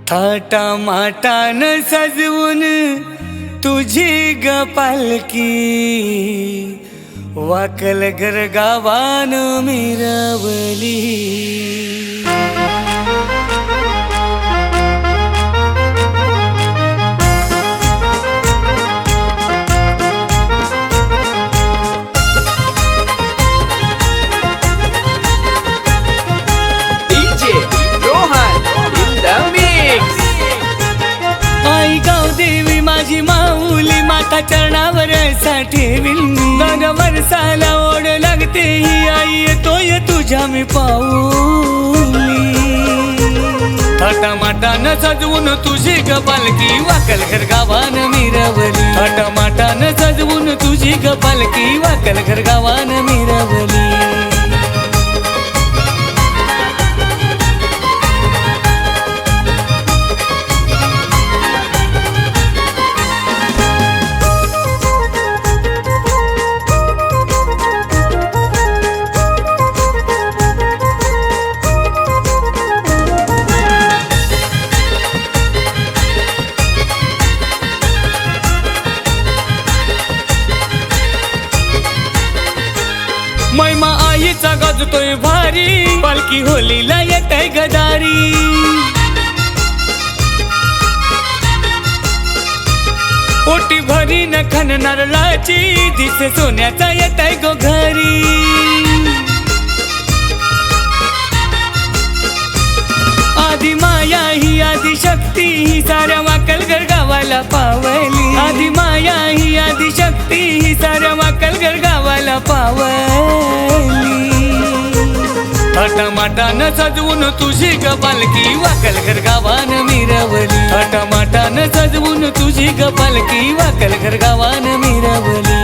थाटामाटान सजवून तुझी ग पालकी वाकल घर गावान मिरवली। आई गावदेवी माझी माऊली माता चरणावर ठेविली। दर वर्षाला ओढ लागते ही आई येतोय तुझ्या मी पाऊली। थाटामाटान सजवून तुझी ग पालकी वाकल घर गावान मिरवली। थाटामाटान सजवून तुझी ग पालकी वाकल घर गावान मिरवली। महिमा आईचा गाजतोय भारी पालखी होलीला येतय गदारी। ओटी भरी न खन नारळाची दिसे सोन्याचा येतय गो घरी। आदि माया ही आदि शक्ती ही साऱ्या वाकल घर गावाला पावली। आदि माया ही आदि शक्ती ही साऱ्या वाकल घर गावाला पावली। थाटामाटान सजवून तुझी ग पालकी वाकल घर गावान मिरवली। थाटामाटान सजवून तुझी ग पालकी वाकल घर गावान मिरवली।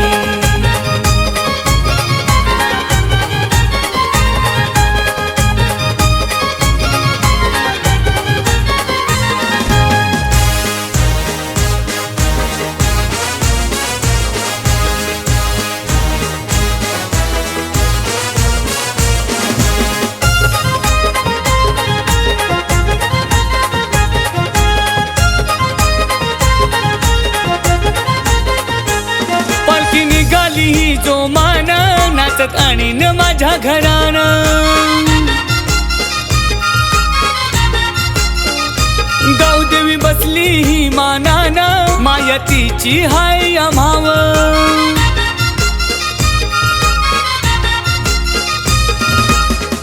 निघाली जो मान नाचत आणि न माझ्या घरान। गावदेवी बसली ही मानान मायतीची हाय अमाव।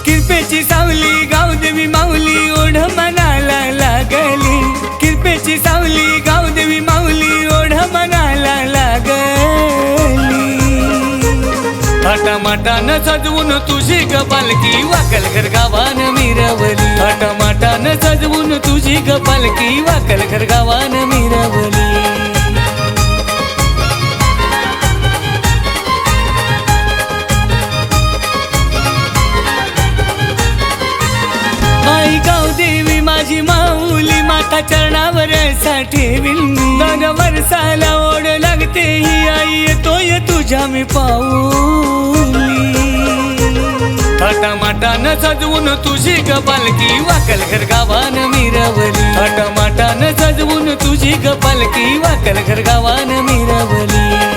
किरपेची सावली गावदेवी माऊली ओढ मनाला लागली। किरपेची सावली गावदेवी माऊली ओढ मनाला लागली। थाटामाटान सजवून तुझी ग पालकी वाकल घर गावान मिरवली। थाटामाटान सजवून तुझी ग पालकी वाकल घर गावान मिरवली। आई गावदेवी माझी माऊली माता चरणावर ठेविली। दर वर्षाला ओढ लागते ही आई येतोय तुझ्या मी पाऊली। थाटामाटान सजवून तुझी ग पालकी वाकल घर गावान मिरवली। थाटामाटान सजवून तुझी ग पालकी वाकल घर गावान मिरवली।